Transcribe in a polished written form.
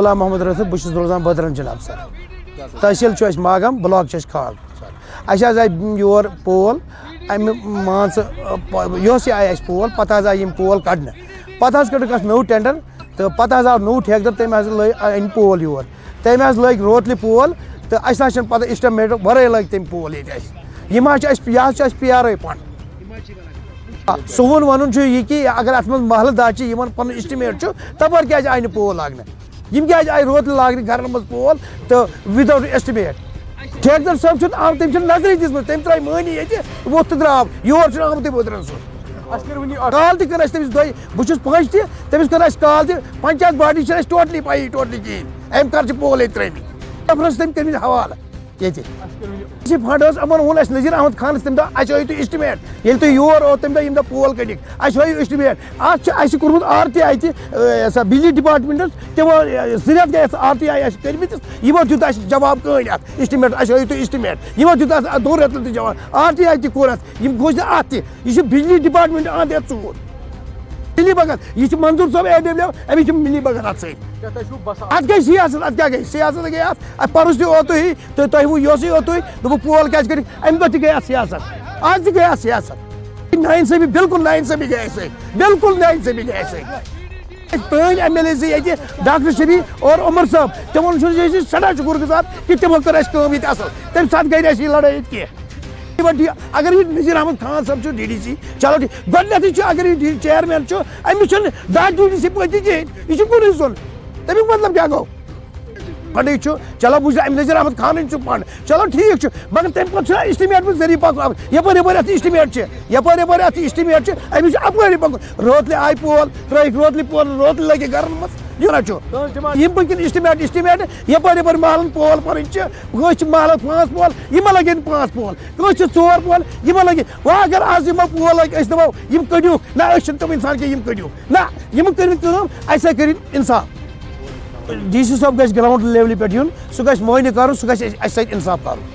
غلام محمد رفیق بہٕ چھُس روزان بدرن جناب سر تحصیل چھُ اَسہِ ماگام بلاک چھُ اَسہِ کھال اَسہِ حظ آیہِ یور پول اَمہِ مان ژٕ یۄس یہِ آیہِ اَسہِ پول پَتہٕ حظ آیہِ یِم پول کَڑنہٕ پَتہٕ حظ کٔڑٕکھ اَتھ نوٚو ٹٮ۪نڈر تہٕ پَتہٕ حظ آو نوٚو ٹھیکدر تٔمۍ حظ أنۍ پول یور تٔمۍ حظ لٲگۍ روتلہِ پول تہٕ اَسہِ نہ چھِنہٕ پَتہٕ اِسٹِمیٹ وَرٲے لٲگۍ تٔمۍ پول ییٚتہِ اَسہِ یِم حظ چھِ اَسہِ یہِ حظ چھِ اَسہِ پی آر آی فنڈ سون وَنُن چھُ یہِ کہِ اگر اَتھ منٛز محلہٕ دار چھِ یِمن پَنُن اِسٹِمیٹ چھُ تَپٲرۍ کیازِ آیہِ نہٕ پول لاگنہٕ یِم کیازِ آیہِ روتلہِ لاگنہٕ گرن منٛز پول تہٕ وِدآوُٹ اِسٹِمیٹ ٹھیکدر صٲب چھُنہٕ آمُت تٔمۍ چھِنہٕ نظرٕے دِژمٕژ تٔمۍ ترٛایہِ مٲنی ییٚتہِ ووٚتھ تہٕ درٛاو یور چھُنہٕ آمُتٕے بٔدرن سُہ کال تہِ کٔر اَسہِ تٔمِس دۄیہِ بہٕ چھُس پٲنٛژِ تہِ تٔمِس کٔر اَسہِ کال تہِ پنچایت باڈی چھَنہٕ اَسہِ ٹوٹلی پَیی ٹوٹلی کِہیٖنۍ أمۍ کر چھِ پول ییٚتہِ ترٛٲمٕتۍ نفرس تٔمۍ کٔرمٕتۍ حوالہٕ ییٚتہِ اَسہِ فنڈ ٲس یِمن ووٚن اَسہِ نذیٖر احمد خانس تَمہِ دۄہ اَسہِ ہٲیِو تُہۍ اِسٹِمیٹ ییٚلہِ تُہۍ یور او تَمہِ دۄہ ییٚمہِ دۄہ پول کٔڑِکھ اَسہِ ہٲیِو اِسٹِمیٹ اَتھ چھُ اَسہِ کوٚرمُت آر ٹی آی تہِ سۄ بِجلی ڈِپاٹمنٹس تِمو 2 رٮ۪تھ گٔے اَتھ آر ٹی آی اَسہِ کٔرمٕتِس یِمو دیُت اَسہِ جواب کٕہٕنۍ اَتھ اِسٹِمیٹ اَسہِ ہٲیِو تُہۍ اِسٹِمیٹ یِمو دیُت اَتھ 2 رٮ۪تن تہِ جواب آر ٹی آی تہِ کوٚر اَتھ یِم کھوٗژ نہٕ اَتھ تہِ یہِ چھُ بِجلی ڈِپاٹمنٹ اَنٛد ہٮ۪تھ ژوٗر مِلی بھگت یہِ چھُ منظوٗر صٲب اے ڈبلیو أمِس چھِ مِلی بھگت اَتھ سۭتۍ اَتھ گٔے سیاست اَتھ کیٛاہ گٔے سیاست گٔے اَتھ پَرُس تہِ اوتُے تہٕ تۄہہِ وُ یوسٕے اوتُے دوٚپُکھ پول کیٛازِ کٔرِکھ اَمہِ دۄہ تہِ گٔے اَتھ سیاست آز تہِ گٔے اَتھ سیاست نااِنصٲفی بِلکُل نااِنصٲفی گٔے اَسہِ سۭتۍ بِلکُل نااِنصٲفی گٔے اَسہِ سۭتۍ پرٛٲنۍ ایم ایل اے زٕ ییٚتہِ ڈاکٹر شفیع اور عمر صٲب تِمن چھُس أسۍ سٮ۪ٹھاہ شُکُر گُزار کہِ تِمو کٔر اَسہِ کٲم ییٚتہِ اَصٕل تَمہِ ساتہٕ گٔے نہٕ اَسہِ یہِ لڑٲے ییٚتہِ کینٛہہ اگر یہِ نذیٖر احمد خان صٲب چھُ ڈی ڈی سی چلو ٹھیٖک گۄڈٕنٮ۪تھٕے چھُ اگر یہِ چیرمین چھُ أمِس چھُنہٕ دَہ ڈی ڈی سی پٔتۍ کِہیٖنۍ یہِ چھُ کُنُے زوٚن تَمیُک مطلب کیٛاہ گوٚو فنڈٕے چھُ چلو بہٕ چھُس اَمہِ نذیٖر احمد خانٕنۍ چھُ فنڈ چلو ٹھیٖک چھُ مگر تَمہِ پَتہٕ چھُنہ اِسٹِمیٹ ذٔریعہٕ پَکُن یَپٲرۍ اَتھ اِسٹِمیٹ چھِ یَپٲرۍ اَتھ اِسٹِمیٹ چھِ أمِس چھُ اَپٲری پَکُن روتلہِ آیہِ پول ترٛٲیِکھ روتلہِ پول روتلہِ لٲگِکھ گرن منٛز یہِ نہ چھُ یِم پٔکِنۍ اِسٹِمیٹ یَپٲرۍ محلن پول پَنٕنۍ چھِ کٲنٛسہِ چھِ محلس 5 پول یِمن لگن 5 پول کٲنٛسہِ چھِ 4 پول یِمن لگن وۄنۍ اگر آز یِمو پول لٲگۍ أسۍ دَپو یِم کٔڑِوکھ نہ أسۍ چھِنہٕ تِم اِنسان کینٛہہ یِم کٔڑِوکھ نہ یِم کٔرِنۍ کٲم اَسہِ ہا کٔرِنۍ اِنصاف ڈی سی صٲب گژھِ گراوُنٛڈ لیولہِ پٮ۪ٹھ یُن سُہ گژھِ معٲینہٕ کَرُن سُہ گژھِ اَسہِ سۭتۍ اِنصاف کَرُن